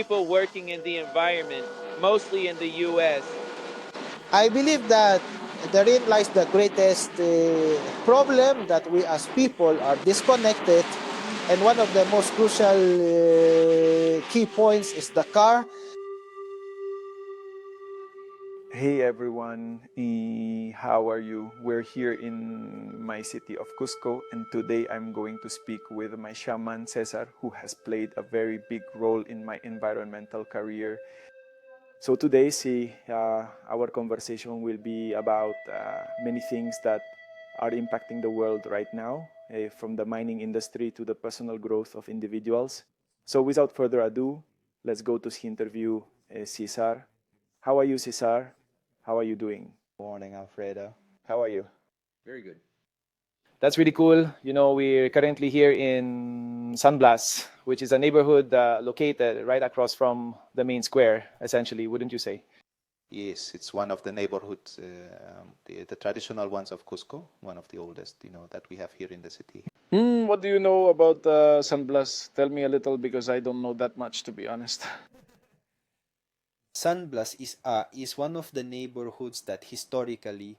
people working in the environment, mostly in the US. I believe that therein lies the greatest problem, that we as people are disconnected, and one of the most crucial key points is the car. Hey everyone, how are you? We're here in my city of Cusco, and today I'm going to speak with my shaman César, who has played a very big role in my environmental career. So today, our conversation will be about many things that are impacting the world right now, from the mining industry to the personal growth of individuals. So without further ado, let's go to the interview, César. How are you, César? How are you doing? Morning, Alfredo. How are you? Very good. That's really cool. You know, we're currently here in San Blas, which is a neighborhood located right across from the main square, essentially, wouldn't you say? Yes, it's one of the neighborhoods, the traditional ones of Cusco, one of the oldest, that we have here in the city. What do you know about San Blas? Tell me a little, because I don't know that much, to be honest. San Blas is one of the neighborhoods that historically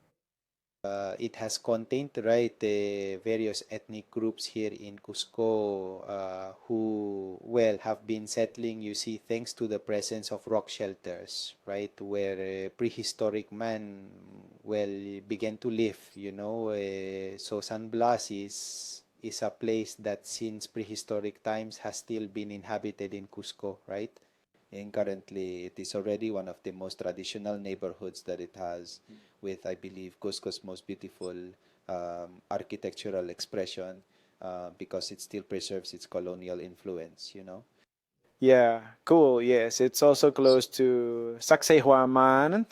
it has contained, right, various ethnic groups here in Cusco who, well, have been settling, you see, thanks to the presence of rock shelters, right, where prehistoric man, well, began to live, so San Blas is a place that since prehistoric times has still been inhabited in Cusco, right? And currently it is already one of the most traditional neighborhoods that it has, with, I believe, Cusco's most beautiful architectural expression, because it still preserves its colonial influence, Yeah, cool. Yes, it's also close to Sacsayhuaman,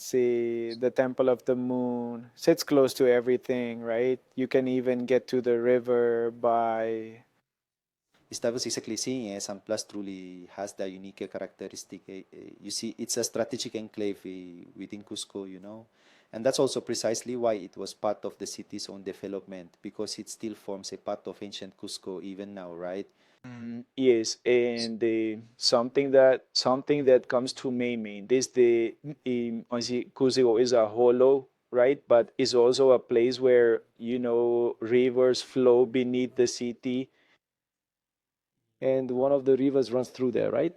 the Temple of the Moon. So it's close to everything, right? You can even get to the river by... I was exactly saying, San Blas truly has the unique characteristic. You see, it's a strategic enclave within Cusco, and that's also precisely why it was part of the city's own development, because it still forms a part of ancient Cusco even now, right? Yes, and something that comes to my mind is Cusco is a hollow, right? But it's also a place where rivers flow beneath the city, and one of the rivers runs through there, right?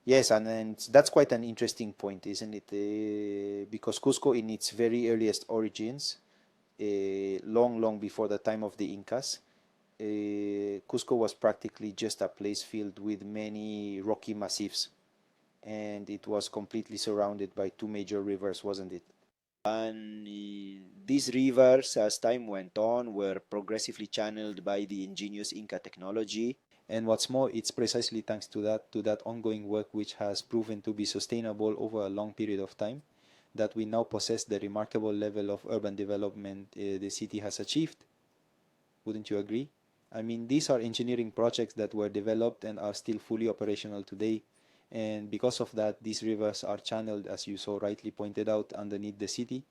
Yes, and that's quite an interesting point, isn't it? Because Cusco, in its very earliest origins, long before the time of the Incas, Cusco was practically just a place filled with many rocky massifs, and it was completely surrounded by two major rivers, wasn't it? And these rivers, as time went on, were progressively channeled by the indigenous Inca technology. And what's more, it's precisely thanks to that ongoing work, which has proven to be sustainable over a long period of time, that we now possess the remarkable level of urban development the city has achieved. Wouldn't you agree? I mean, these are engineering projects that were developed and are still fully operational today. And because of that, these rivers are channeled, as you so rightly pointed out, underneath the city.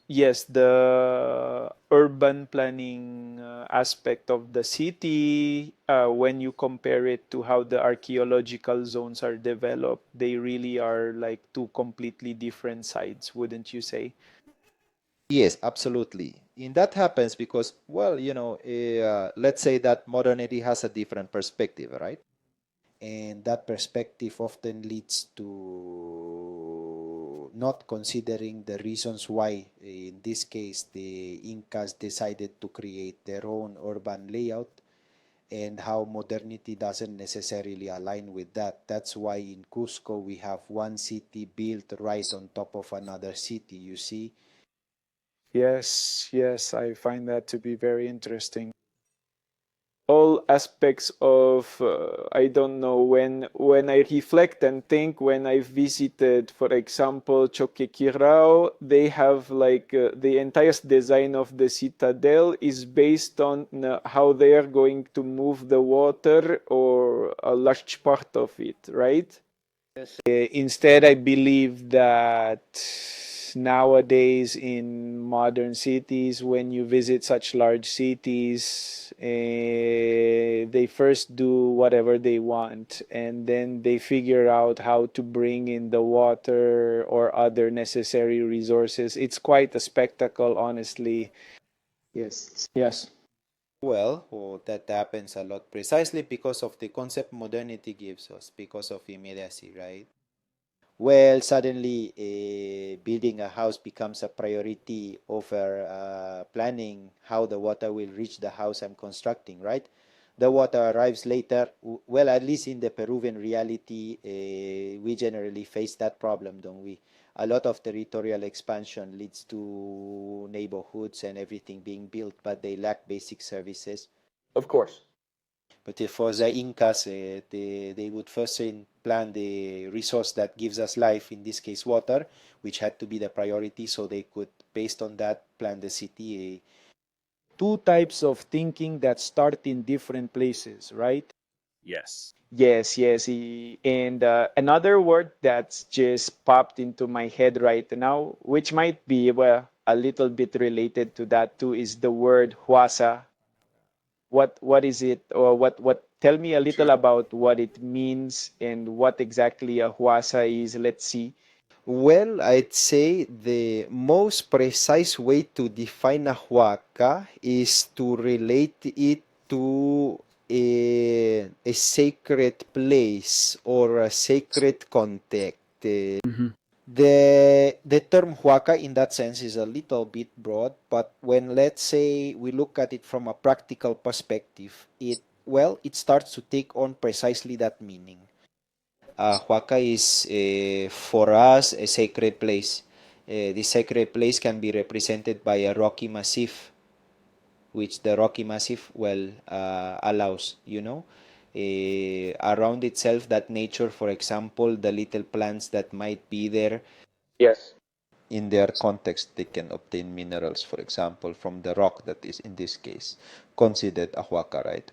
Yes, the urban planning aspect of the city, when you compare it to how the archaeological zones are developed, they really are like two completely different sides, wouldn't you say? Yes, absolutely. And that happens because, well, let's say that modernity has a different perspective, right? And that perspective often leads to not considering the reasons why, in this case, the Incas decided to create their own urban layout, and how modernity doesn't necessarily align with that. That's why in Cusco we have one city built right on top of another city, you see. Yes, I find that to be very interesting. All aspects of I don't know, when I reflect and think, when I visited, for example, Choquequirao, they have like the entire design of the citadel is based on how they are going to move the water, or a large part of it, right? Instead, I believe that nowadays in modern cities, when you visit such large cities, they first do whatever they want and then they figure out how to bring in the water or other necessary resources. It's quite a spectacle, honestly. Yes. Yes. Well, that happens a lot precisely because of the concept modernity gives us, because of immediacy, right? Well, suddenly building a house becomes a priority over planning how the water will reach the house I'm constructing, right? The water arrives later. Well, at least in the Peruvian reality, we generally face that problem, don't we? A lot of territorial expansion leads to neighborhoods and everything being built, but they lack basic services. Of course. But for the Incas, they would first plan the resource that gives us life, in this case water, which had to be the priority, so they could, based on that, plan the city. Two types of thinking that start in different places, right? Yes. Yes, yes. And another word that's just popped into my head right now, which might be, well, a little bit related to that too, is the word huasa. What is it, or what? Tell me a little about what it means and what exactly a huasa is. Let's see. Well, I'd say the most precise way to define a huaca is to relate it to a sacred place or a sacred context. The term huaca in that sense is a little bit broad, but when, let's say, we look at it from a practical perspective, it starts to take on precisely that meaning. Huaca is for us a sacred place. The sacred place can be represented by a rocky massif, which the rocky massif allows, around itself, that nature, for example, the little plants that might be there, Yes. in their context, they can obtain minerals, for example, from the rock that is, in this case, considered a huaca, right?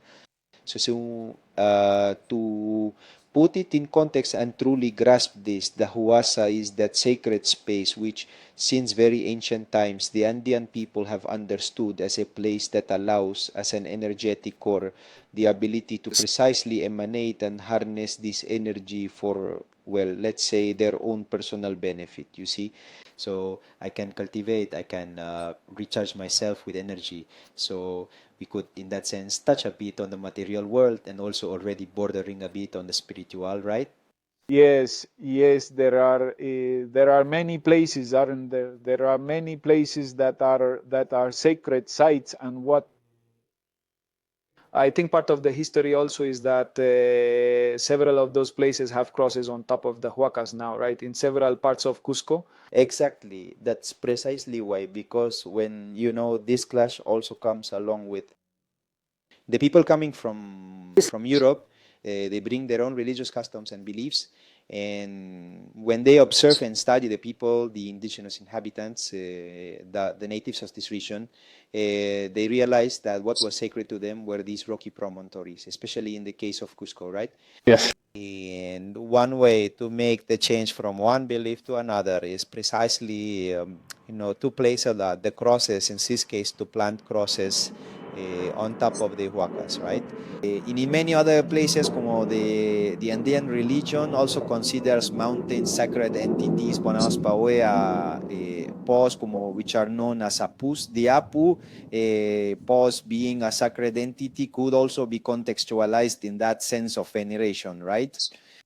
So to put it in context and truly grasp this, the Huasa is that sacred space which, since very ancient times, the Andean people have understood as a place that allows, as an energetic core, the ability to precisely emanate and harness this energy for, well, let's say, their own personal benefit, you see. So I can cultivate, I can recharge myself with energy. So we could, in that sense, touch a bit on the material world and also already bordering a bit on the spiritual, right? Yes, yes, there are many places, aren't there? There are many places that are sacred sites, and what I think part of the history also is that several of those places have crosses on top of the huacas now, right? In several parts of Cusco. Exactly. That's precisely why, because when, this clash also comes along with the people coming from Europe, they bring their own religious customs and beliefs. And when they observe and study the people, the indigenous inhabitants, the natives of this region, they realize that what was sacred to them were these rocky promontories, especially in the case of Cusco, right? Yes. And one way to make the change from one belief to another is precisely, to place the crosses, in this case, to plant crosses on top of the huacas, right? In many other places, como the Andean religion also considers mountains sacred entities, ponemos pauea, pos, como, which are known as apus. The apu, pos being a sacred entity, could also be contextualized in that sense of veneration, right?